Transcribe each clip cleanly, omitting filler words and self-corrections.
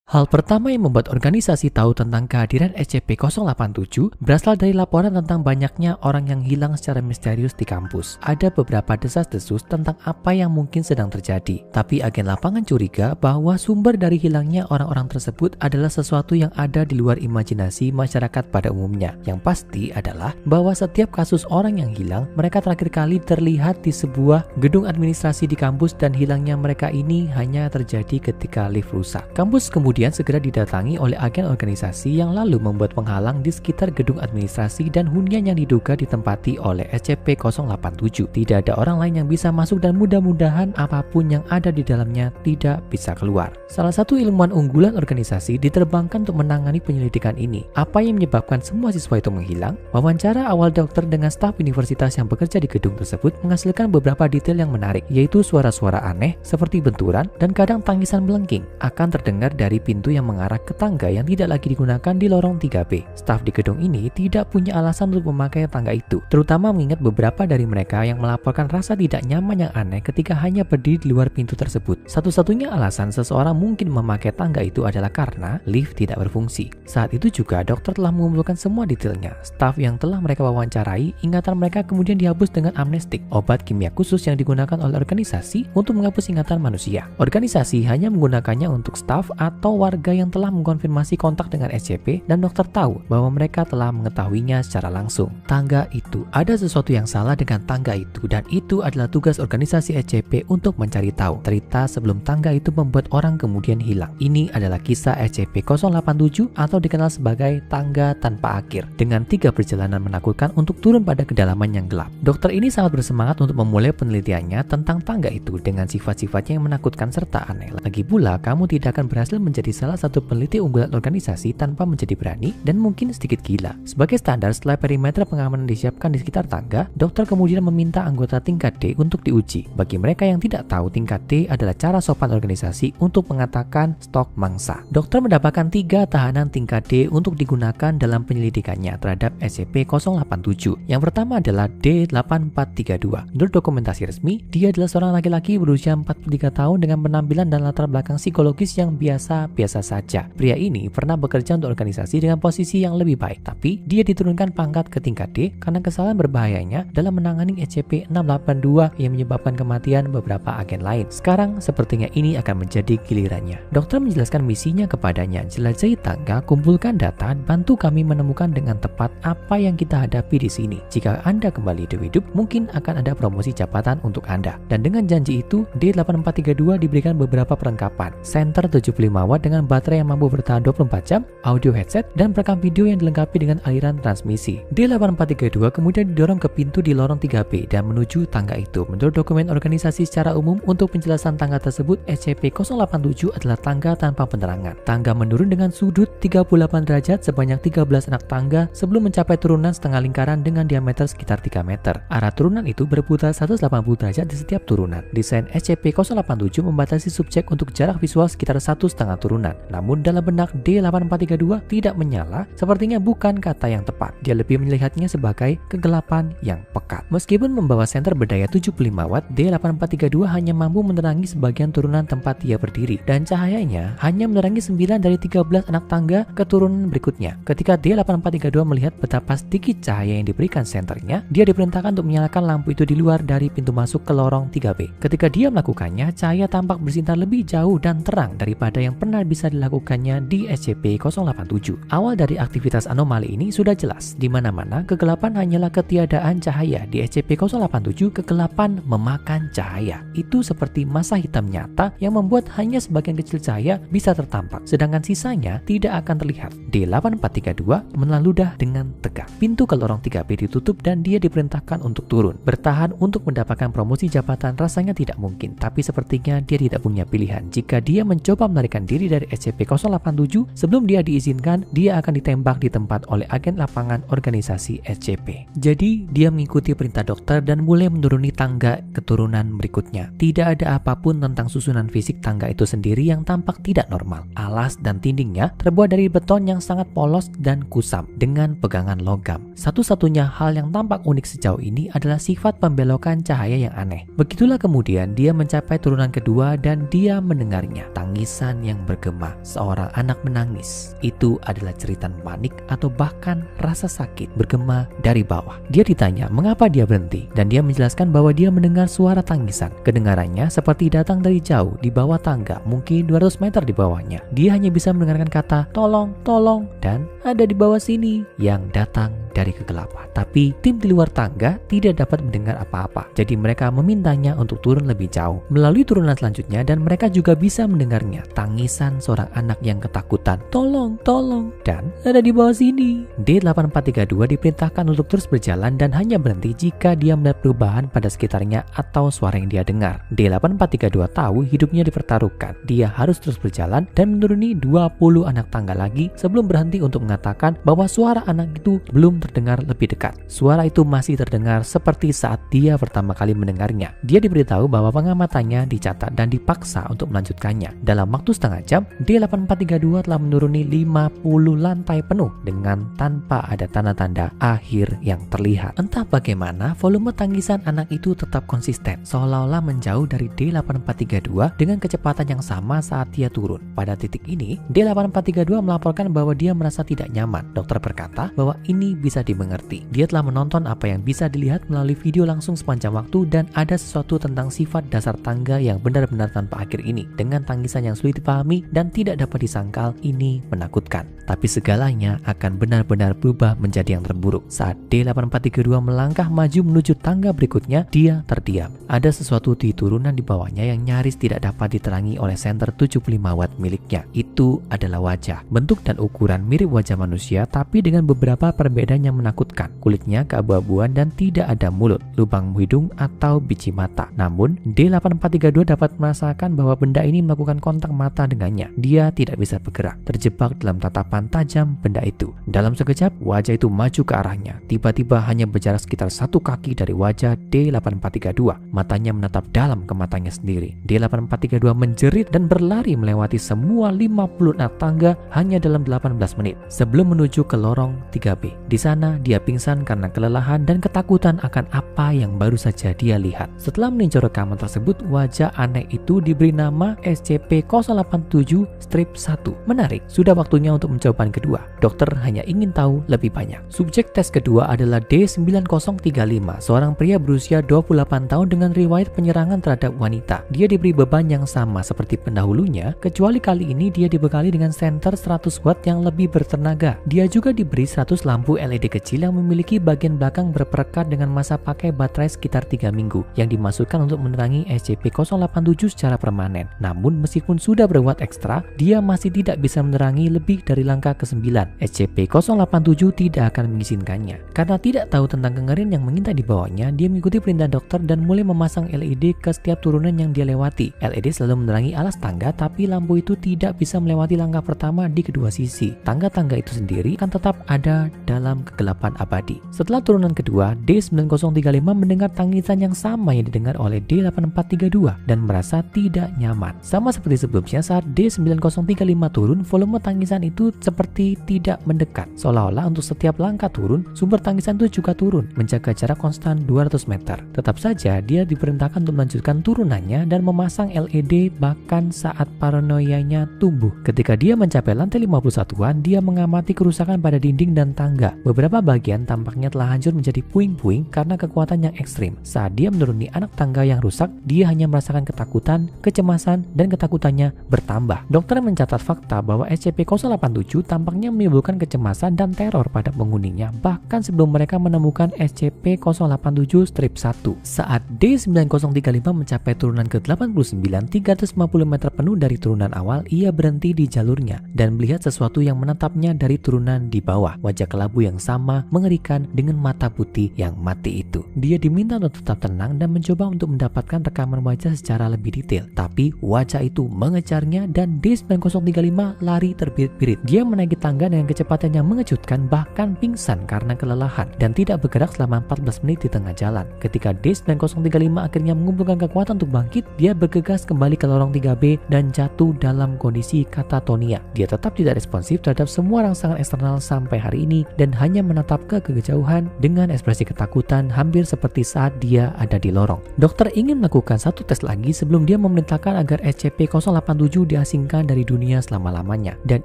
Hal pertama yang membuat organisasi tahu tentang kehadiran SCP-087 berasal dari laporan tentang banyaknya orang yang hilang secara misterius di kampus. Ada beberapa desas-desus tentang apa yang mungkin sedang terjadi, tapi agen lapangan curiga bahwa sumber dari hilangnya orang-orang tersebut adalah sesuatu yang ada di luar imajinasi masyarakat pada umumnya. Yang pasti adalah bahwa setiap kasus orang yang hilang, mereka terakhir kali terlihat di sebuah gedung administrasi di kampus dan hilangnya mereka ini hanya terjadi ketika lift rusak. Kampus kemudian segera didatangi oleh agen organisasi yang lalu membuat penghalang di sekitar gedung administrasi dan hunian yang diduga ditempati oleh SCP-087. Tidak ada orang lain yang bisa masuk dan mudah-mudahan apapun yang ada di dalamnya tidak bisa keluar. Salah satu ilmuwan unggulan organisasi diterbangkan untuk menangani penyelidikan ini. Apa yang menyebabkan semua siswa itu menghilang? Wawancara awal dokter dengan staf universitas yang bekerja di gedung tersebut menghasilkan beberapa detail yang menarik, yaitu suara-suara aneh seperti benturan dan kadang tangisan melengking akan terdengar dari pintu yang mengarah ke tangga yang tidak lagi digunakan di lorong 3B. Staf di gedung ini tidak punya alasan untuk memakai tangga itu, terutama mengingat beberapa dari mereka yang melaporkan rasa tidak nyaman yang aneh ketika hanya berdiri di luar pintu tersebut. Satu-satunya alasan seseorang mungkin memakai tangga itu adalah karena lift tidak berfungsi. Saat itu juga dokter telah mengumpulkan semua detailnya. Staf yang telah mereka wawancarai, ingatan mereka kemudian dihapus dengan amnestik, obat kimia khusus yang digunakan oleh organisasi untuk menghapus ingatan manusia. Organisasi hanya menggunakannya untuk staf atau warga yang telah mengkonfirmasi kontak dengan SCP dan dokter tahu bahwa mereka telah mengetahuinya secara langsung. Tangga itu, ada sesuatu yang salah dengan tangga itu dan itu adalah tugas organisasi SCP untuk mencari tahu. Cerita sebelum tangga itu membuat orang kemudian hilang. Ini adalah kisah SCP-087 atau dikenal sebagai tangga tanpa akhir dengan 3 perjalanan menakutkan untuk turun pada kedalaman yang gelap. Dokter ini sangat bersemangat untuk memulai penelitiannya tentang tangga itu dengan sifat-sifatnya yang menakutkan serta aneh. Lagi pula, kamu tidak akan berhasil menjadi salah satu peneliti unggulan organisasi tanpa menjadi berani dan mungkin sedikit gila. Sebagai standar, setelah perimeter pengamanan disiapkan di sekitar tangga, dokter kemudian meminta anggota tingkat D untuk diuji. Bagi mereka yang tidak tahu, tingkat D adalah cara sopan organisasi untuk mengatakan stok mangsa. Dokter mendapatkan 3 tahanan tingkat D untuk digunakan dalam penyelidikannya terhadap SCP-087. Yang pertama adalah D8432. Menurut dokumentasi resmi, dia adalah seorang laki-laki berusia 43 tahun dengan penampilan dan latar belakang psikologis yang biasa saja. Pria ini pernah bekerja untuk organisasi dengan posisi yang lebih baik, tapi dia diturunkan pangkat ke tingkat D karena kesalahan berbahayanya dalam menangani SCP-682 yang menyebabkan kematian beberapa agen lain. Sekarang sepertinya ini akan menjadi gilirannya. Dokter menjelaskan misinya kepadanya, jelajahi tangga, kumpulkan data, bantu kami menemukan dengan tepat apa yang kita hadapi di sini. Jika Anda kembali hidup, mungkin akan ada promosi jabatan untuk Anda. Dan dengan janji itu, D8432 diberikan beberapa perlengkapan, senter 75 watt dengan baterai yang mampu bertahan 24 jam, audio headset, dan perekam video yang dilengkapi dengan aliran transmisi. D8432 kemudian didorong ke pintu di lorong 3B dan menuju tangga itu. Menurut dokumen organisasi secara umum, untuk penjelasan tangga tersebut, SCP-087 adalah tangga tanpa penerangan. Tangga menurun dengan sudut 38 derajat sebanyak 13 anak tangga sebelum mencapai turunan setengah lingkaran dengan diameter sekitar 3 meter. Arah turunan itu berputar 180 derajat di setiap turunan. Desain SCP-087 membatasi subjek untuk jarak visual sekitar 1,5 turunan. Namun dalam benak D8432 tidak menyala, sepertinya bukan kata yang tepat. Dia lebih melihatnya sebagai kegelapan yang pekat. Meskipun membawa senter berdaya 75 watt, D8432 hanya mampu menerangi sebagian turunan tempat dia berdiri dan cahayanya hanya menerangi 9 dari 13 anak tangga ke turunan berikutnya. Ketika D8432 melihat betapa sedikit cahaya yang diberikan senternya, dia diperintahkan untuk menyalakan lampu itu di luar dari pintu masuk ke lorong 3B. Ketika dia melakukannya, cahaya tampak bersinar lebih jauh dan terang daripada yang pernah bisa dilakukannya di SCP-087. Awal dari aktivitas anomali ini sudah jelas. Di mana-mana, kegelapan hanyalah ketiadaan cahaya. Di SCP-087, kegelapan memakan cahaya. Itu seperti masa hitam nyata yang membuat hanya sebagian kecil cahaya bisa tertampak, sedangkan sisanya tidak akan terlihat. D8432 meneludah dengan tegak. Pintu ke lorong 3B ditutup dan dia diperintahkan untuk turun. Bertahan untuk mendapatkan promosi jabatan rasanya tidak mungkin, tapi sepertinya dia tidak punya pilihan. Jika dia mencoba melarikan diri dari SCP-087 sebelum dia diizinkan, dia akan ditembak di tempat oleh agen lapangan organisasi SCP. Jadi dia mengikuti perintah dokter dan mulai menuruni tangga keturunan berikutnya. Tidak ada apapun tentang susunan fisik tangga itu sendiri yang tampak tidak normal. Alas dan dindingnya terbuat dari beton yang sangat polos dan kusam dengan pegangan logam. Satu-satunya hal yang tampak unik sejauh ini adalah sifat pembelokan cahaya yang aneh. Begitulah kemudian dia mencapai turunan kedua dan dia mendengarnya. Tangisan yang bergema, seorang anak menangis. Itu adalah jeritan panik atau bahkan rasa sakit bergema dari bawah. Dia ditanya mengapa dia berhenti dan dia menjelaskan bahwa dia mendengar suara tangisan. Kedengarannya seperti datang dari jauh di bawah tangga, mungkin 200 meter di bawahnya. Dia hanya bisa mendengarkan kata tolong, tolong, dan ada di bawah sini yang datang dari kegelapan. Tapi tim di luar tangga tidak dapat mendengar apa-apa. Jadi mereka memintanya untuk turun lebih jauh melalui turunan selanjutnya dan mereka juga bisa mendengarnya. Tangisan seorang anak yang ketakutan. Tolong, tolong, dan ada di bawah sini. D8432 diperintahkan untuk terus berjalan dan hanya berhenti jika dia melihat perubahan pada sekitarnya atau suara yang dia dengar. D8432 tahu hidupnya dipertaruhkan. Dia harus terus berjalan dan menuruni 20 anak tangga lagi sebelum berhenti untuk mengatakan bahwa suara anak itu belum terdengar lebih dekat. Suara itu masih terdengar seperti saat dia pertama kali mendengarnya. Dia diberitahu bahwa pengamatannya dicatat dan dipaksa untuk melanjutkannya. Dalam waktu setengah jam, D8432 telah menuruni 50 lantai penuh dengan tanpa ada tanda-tanda akhir yang terlihat. Entah bagaimana, volume tangisan anak itu tetap konsisten, seolah-olah menjauh dari D8432 dengan kecepatan yang sama saat dia turun. Pada titik ini, D8432 melaporkan bahwa dia merasa tidak nyaman. Dokter berkata bahwa ini bisa dimengerti. Dia telah menonton apa yang bisa dilihat melalui video langsung sepanjang waktu dan ada sesuatu tentang sifat dasar tangga yang benar-benar tanpa akhir ini. Dengan tangisan yang sulit dipahami dan tidak dapat disangkal, ini menakutkan. Tapi segalanya akan benar-benar berubah menjadi yang terburuk. Saat D8432 melangkah maju menuju tangga berikutnya, dia terdiam. Ada sesuatu di turunan di bawahnya yang nyaris tidak dapat diterangi oleh senter 75 watt miliknya. Itu adalah wajah. Bentuk dan ukuran mirip wajah manusia, tapi dengan beberapa perbedaan yang menakutkan. Kulitnya keabu-abuan dan tidak ada mulut, lubang hidung atau biji mata. Namun, D8432 dapat merasakan bahwa benda ini melakukan kontak mata dengannya. Dia tidak bisa bergerak, terjebak dalam tatapan tajam benda itu. Dalam sekejap, wajah itu maju ke arahnya. Tiba-tiba hanya berjarak sekitar 1 kaki dari wajah D8432. Matanya menatap dalam ke matanya sendiri. D8432 menjerit dan berlari melewati semua 50 anak tangga hanya dalam 18 menit sebelum menuju ke lorong 3B. Di sana dia pingsan karena kelelahan dan ketakutan akan apa yang baru saja dia lihat. Setelah meninjau rekaman tersebut, wajah aneh itu diberi nama SCP-087-1. Menarik, sudah waktunya untuk mencobaan kedua. Dokter hanya ingin tahu lebih banyak. Subjek tes kedua adalah D9035, seorang pria berusia 28 tahun dengan riwayat penyerangan terhadap wanita. Dia diberi beban yang sama seperti pendahulunya, kecuali kali ini dia dibekali dengan senter 100 watt yang lebih bertenaga. Dia juga diberi 100 lampu LED kecil yang memiliki bagian belakang berperekat dengan masa pakai baterai sekitar 3 minggu yang dimaksudkan untuk menerangi SCP-087 secara permanen. Namun meskipun sudah berwatt ekstra, dia masih tidak bisa menerangi lebih dari langkah ke-9. SCP-087 tidak akan mengizinkannya. Karena tidak tahu tentang kengerian yang mengintai di bawahnya, dia mengikuti perintah dokter dan mulai memasang LED ke setiap turunan yang dia lewati. LED selalu menerangi alas tangga, tapi lampu itu tidak bisa melewati langkah pertama di kedua sisi. Tangga-tangga itu sendiri akan tetap ada dalam kegelapan abadi. Setelah turunan kedua, D9035 mendengar tangisan yang sama yang didengar oleh D8432 dan merasa tidak nyaman. Sama seperti sebelumnya, saat D9035 turun, volume tangisan itu seperti tidak mendekat. Seolah-olah untuk setiap langkah turun, sumber tangisan itu juga turun, menjaga jarak konstan 200 meter. Tetap saja, dia diperintahkan untuk melanjutkan turunannya dan memasang LED bahkan saat paranoianya tumbuh. Ketika dia mencapai lantai 51-an, dia mengamati kerusakan pada dinding dan tangga. Beberapa bagian tampaknya telah hancur menjadi puing-puing karena kekuatan yang ekstrim. Saat dia menuruni anak tangga yang rusak, dia hanya merasakan ketakutan, kecemasan, dan ketakutannya bertambah. Dokter mencatat fakta bahwa SCP-087 tampaknya menimbulkan kecemasan dan teror pada penghuninya bahkan sebelum mereka menemukan SCP-087-1. Saat D9035 mencapai turunan ke-89, 350 meter penuh dari turunan awal, ia berhenti di jalurnya dan melihat sesuatu yang menatapnya dari turunan di bawah. Wajah kelabu yang sama mengerikan dengan mata putih yang mati itu. Dia diminta untuk tetap tenang dan mencoba untuk mendapatkan rekaman wajah secara lebih detail. Tapi wajah itu mengejarnya dan D9035 lari terbirit-birit. Dia menaiki tangga dengan kecepatan yang mengejutkan, bahkan pingsan karena kelelahan dan tidak bergerak selama 14 menit di tengah jalan. Ketika D9035 akhirnya mengumpulkan kekuatan untuk bangkit, dia bergegas kembali ke lorong 3B dan jatuh dalam kondisi katatonia. Dia tetap tidak responsif terhadap semua rangsangan eksternal sampai hari ini dan hanya hanya menatap ke kejauhan dengan ekspresi ketakutan hampir seperti saat dia ada di lorong. Dokter ingin melakukan satu tes lagi sebelum dia memerintahkan agar SCP-087 diasingkan dari dunia selama-lamanya. Dan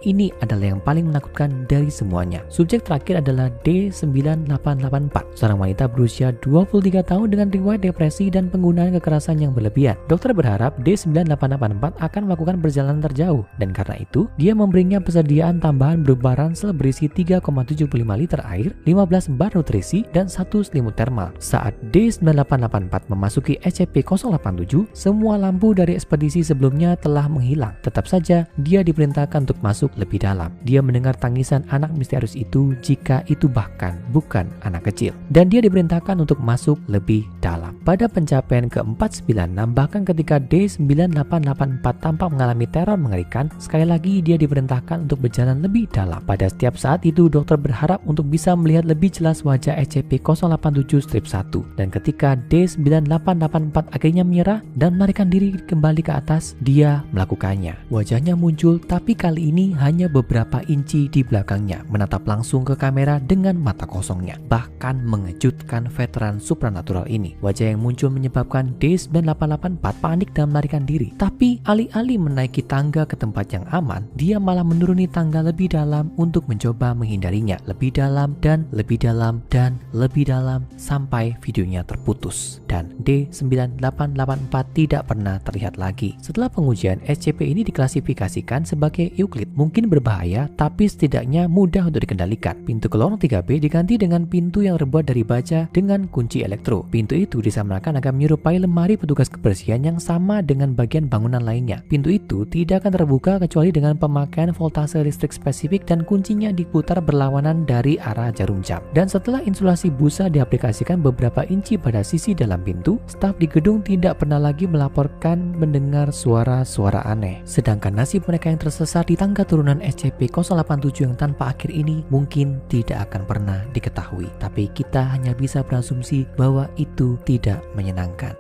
ini adalah yang paling menakutkan dari semuanya. Subjek terakhir adalah D9884, seorang wanita berusia 23 tahun dengan riwayat depresi dan penggunaan kekerasan yang berlebihan. Dokter berharap D9884 akan melakukan perjalanan terjauh, dan karena itu dia memberinya persediaan tambahan berupa ransel berisi 3,75 liter air, 15 bar nutrisi, dan 1 selimut thermal. Saat D9884 memasuki SCP-087, semua lampu dari ekspedisi sebelumnya telah menghilang. Tetap saja, dia diperintahkan untuk masuk lebih dalam. Dia mendengar tangisan anak misterius itu jika itu bahkan bukan anak kecil. Dan dia diperintahkan untuk masuk lebih dalam. Pada pencapaian ke-496, bahkan ketika D9884 tampak mengalami teror mengerikan, sekali lagi dia diperintahkan untuk berjalan lebih dalam. Pada setiap saat itu, dokter berharap untuk bisa melihat lebih jelas wajah SCP-087-1. Dan ketika D9884 akhirnya menyerah dan melarikan diri kembali ke atas, dia melakukannya. Wajahnya muncul, tapi kali ini hanya beberapa inci di belakangnya, menatap langsung ke kamera dengan mata kosongnya. Bahkan mengejutkan veteran supranatural ini. Wajah yang muncul menyebabkan D9884 panik dan melarikan diri. Tapi alih-alih menaiki tangga ke tempat yang aman, dia malah menuruni tangga lebih dalam untuk mencoba menghindarinya. Lebih dalam dan lebih dalam dan lebih dalam sampai videonya terputus. Dan D9884 tidak pernah terlihat lagi. Setelah pengujian, SCP ini diklasifikasikan sebagai Euclid. Mungkin berbahaya, tapi setidaknya mudah untuk dikendalikan. Pintu ke lorong 3B diganti dengan pintu yang terbuat dari baja dengan kunci elektro. Pintu itu disamakan agar menyerupai lemari petugas kebersihan yang sama dengan bagian bangunan lainnya. Pintu itu tidak akan terbuka kecuali dengan pemakaian voltase listrik spesifik dan kuncinya diputar berlawanan dari arah jarum jam. Dan setelah insulasi busa diaplikasikan beberapa inci pada sisi dalam pintu, staf di gedung tidak pernah lagi melaporkan mendengar suara-suara aneh. Sedangkan nasib mereka yang tersesat di tangga turunan SCP-087 yang tanpa akhir ini mungkin tidak akan pernah diketahui. Tapi kita hanya bisa berasumsi bahwa itu tidak menyenangkan.